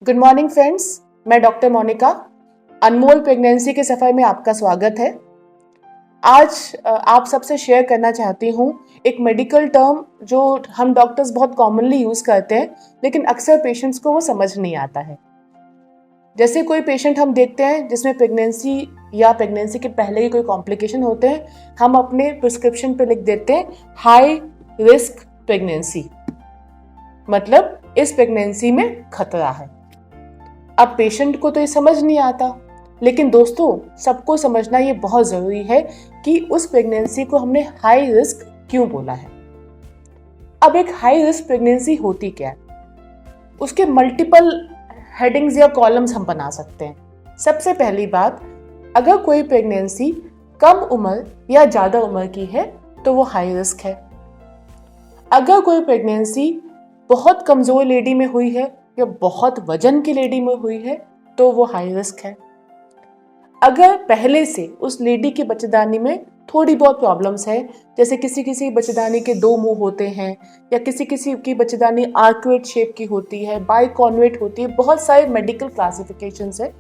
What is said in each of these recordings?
Good morning friends, मैं doctor Monika. अनमोल pregnancy के सफ़र में आपका स्वागत है। आज आप सबसे शेयर करना चाहती हूँ एक मेडिकल टर्म जो हम डॉक्टर्स बहुत कॉमनली यूज़ करते हैं, लेकिन अक्सर पेशेंट्स को वो समझ नहीं आता है। जैसे कोई पेशेंट हम देखते हैं जिसमें प्रेगनेंसी या प्रेगनेंसी के पहले ही कोई कॉम्प्लिकेशन होते हैं, हम अपने प्रिस्क्रिप्शन पे लिख देते हैं हाई रिस्क प्रेगनेंसी, मतलब इस प्रेगनेंसी में खतरा है। अब पेशेंट को तो ये समझ नहीं आता, लेकिन दोस्तों सबको समझना ये बहुत ज़रूरी है कि उस प्रेगनेंसी को हमने हाई रिस्क क्यों बोला है। अब एक हाई रिस्क प्रेगनेंसी होती क्या है, उसके मल्टीपल हेडिंग्स या कॉलम्स हम बना सकते हैं। सबसे पहली बात, अगर कोई प्रेगनेंसी कम उम्र या ज़्यादा उम्र की है तो वो हाई रिस्क है। अगर कोई प्रेगनेंसी बहुत कमज़ोर लेडी में हुई है या बहुत वजन की लेडी में हुई है तो वो हाई रिस्क है। अगर पहले से उस लेडी की बच्चेदानी में थोड़ी बहुत प्रॉब्लम्स है, जैसे किसी किसी बच्चेदानी के 2 मुंह होते हैं या किसी किसी की बच्चेदानी आर्कुएट शेप की होती है, बाइकॉन्वेट होती है, बहुत सारे मेडिकल क्लासिफिकेशंस है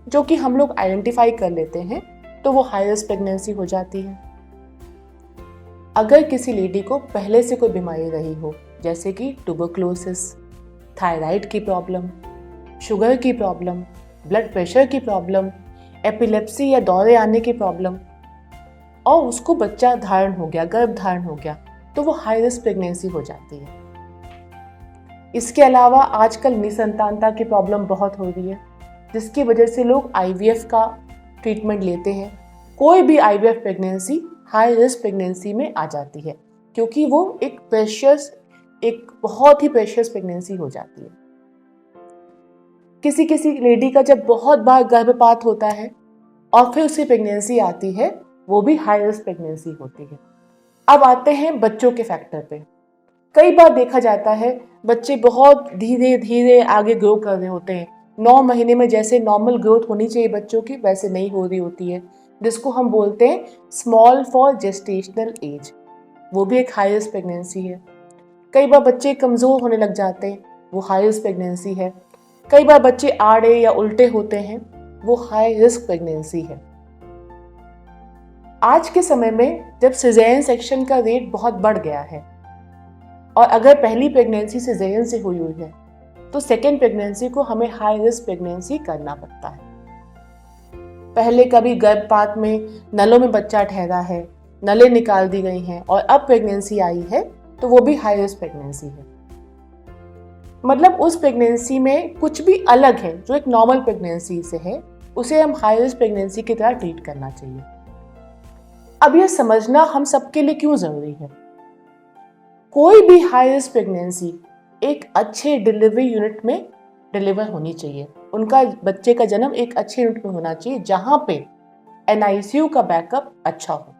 जो कि हम लोग आइडेंटिफाई कर लेते हैं, तो वो हाई रिस्क प्रेगनेंसी हो जाती है। अगर किसी लेडी को पहले से कोई बीमारी रही हो, जैसे कि ट्यूबरक्लोसिस, थायराइड की प्रॉब्लम, शुगर की प्रॉब्लम, ब्लड प्रेशर की प्रॉब्लम, एपिलेप्सी या दौरे आने की प्रॉब्लम, और उसको बच्चा धारण हो गया, गर्भ धारण हो गया, तो वो हाई रिस्क प्रेगनेंसी हो जाती है। इसके अलावा आजकल निसंतानता की प्रॉब्लम बहुत हो रही है, जिसकी वजह से लोग आईवीएफ का ट्रीटमेंट लेते हैं। कोई भी IVF pregnancy high risk pregnancy में आ जाती है, क्योंकि वो एक बहुत ही प्रेशियस प्रेगनेंसी हो जाती है। किसी किसी लेडी का जब बहुत बार गर्भपात होता है और फिर उसे प्रेगनेंसी आती है, वो भी हाई रिस्क प्रेगनेंसी होती है। अब आते हैं बच्चों के फैक्टर पे। कई बार देखा जाता है बच्चे बहुत धीरे धीरे आगे ग्रो कर रहे होते हैं। 9 महीने में जैसे नॉर्मल ग्रोथ होनी चाहिए बच्चों की, वैसे नहीं हो रही होती है, जिसको हम बोलते हैं स्मॉल फॉर जेस्टेशनल एज। वो भी एक हाई रिस्क प्रेगनेंसी है। कई बार बच्चे कमज़ोर होने लग जाते हैं, वो हाई रिस्क प्रेगनेंसी है। कई बार बच्चे आड़े या उल्टे होते हैं, वो हाई रिस्क प्रेगनेंसी है। आज के समय में जब सिजेरियन सेक्शन का रेट बहुत बढ़ गया है और अगर पहली प्रेगनेंसी सिजेरियन से हुई है तो सेकेंड प्रेगनेंसी को हमें हाई रिस्क प्रेगनेंसी करना पड़ता है। पहले कभी गर्भपात में नलों में बच्चा ठहरा है, नलें निकाल दी गई हैं और अब प्रेगनेंसी आई है, तो वो भी हाई रिस्क प्रेगनेंसी है। मतलब उस प्रेगनेंसी में कुछ भी अलग है जो एक नॉर्मल प्रेगनेंसी से है, उसे हम हाई रिस्क प्रेगनेंसी की तरह ट्रीट करना चाहिए। अब यह समझना हम सबके लिए क्यों जरूरी है। कोई भी हाई रिस्क प्रेगनेंसी एक अच्छे डिलीवरी यूनिट में डिलीवर होनी चाहिए। उनका बच्चे का जन्म एक अच्छे यूनिट में होना चाहिए जहां पे एनआईसीयू का बैकअप अच्छा हो।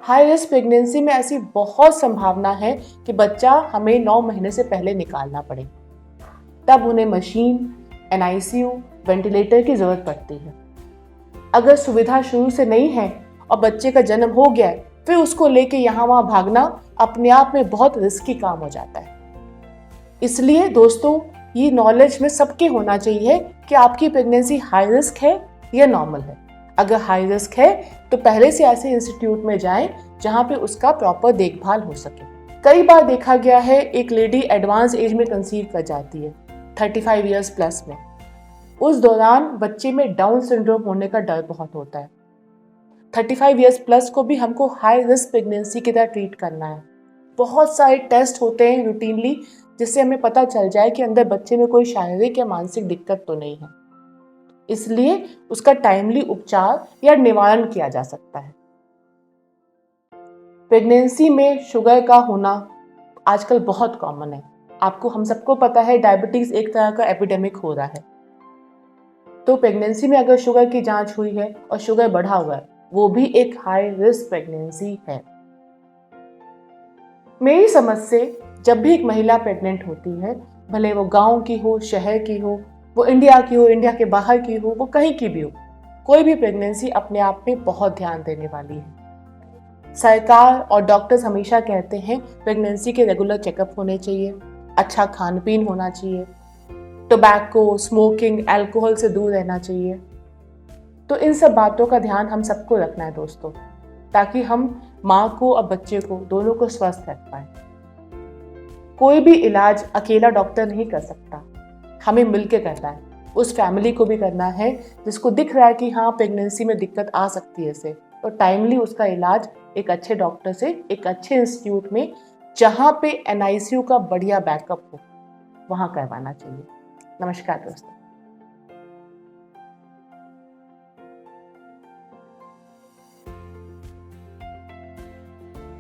हाई रिस्क प्रेगनेंसी में ऐसी बहुत संभावना है कि बच्चा हमें 9 महीने से पहले निकालना पड़े, तब उन्हें मशीन, एनआईसीयू, वेंटिलेटर की जरूरत पड़ती है। अगर सुविधा शुरू से नहीं है और बच्चे का जन्म हो गया है, फिर उसको लेके यहाँ वहाँ भागना अपने आप में बहुत रिस्की काम हो जाता है। इसलिए दोस्तों, ये नॉलेज में सबके होना चाहिए कि आपकी प्रेगनेंसी हाई रिस्क है या नॉर्मल है। अगर हाई रिस्क है तो पहले से ऐसे इंस्टीट्यूट में जाएं जहां पे उसका प्रॉपर देखभाल हो सके। कई बार देखा गया है एक लेडी एडवांस एज में कंसीव कर जाती है, 35 इयर्स प्लस में। उस दौरान बच्चे में डाउन सिंड्रोम होने का डर बहुत होता है। 35 इयर्स प्लस को भी हमको हाई रिस्क प्रेगनेंसी की तरह ट्रीट करना है। बहुत सारे टेस्ट होते हैं रूटीनली, जिससे हमें पता चल जाए कि अंदर बच्चे में कोई शारीरिक या मानसिक दिक्कत तो नहीं है। इसलिए उसका टाइमली उपचार या निवारण किया जा सकता है। प्रेगनेंसी में शुगर का होना आजकल बहुत कॉमन है। हम सबको पता है डायबिटीज एक तरह का एपिडेमिक हो रहा है। तो प्रेगनेंसी में अगर शुगर की जांच हुई है और शुगर बढ़ा हुआ है, वो भी एक हाई रिस्क प्रेगनेंसी है। मेरी समझ से जब भी एक महिला प्रेग्नेंट होती है, भले वो गांव की हो, शहर की हो, वो इंडिया की हो, इंडिया के बाहर की हो, वो कहीं की भी हो, कोई भी प्रेगनेंसी अपने आप में बहुत ध्यान देने वाली है। सरकार और डॉक्टर्स हमेशा कहते हैं प्रेगनेंसी के रेगुलर चेकअप होने चाहिए, अच्छा खान पीन होना चाहिए, टोबैको, स्मोकिंग, अल्कोहल से दूर रहना चाहिए। तो इन सब बातों का ध्यान हम सबको रखना है दोस्तों, ताकि हम माँ को और बच्चे को दोनों को स्वस्थ रख पाए। कोई भी इलाज अकेला डॉक्टर नहीं कर सकता, हमें मिलकर करना है। उस फैमिली को भी करना है जिसको दिख रहा है कि हाँ प्रेगनेंसी में दिक्कत आ सकती है इसे, तो टाइमली उसका इलाज एक अच्छे डॉक्टर से, एक अच्छे इंस्टीट्यूट में, जहाँ पे NICU का बढ़िया बैकअप हो, वहाँ करवाना चाहिए। नमस्कार दोस्तों।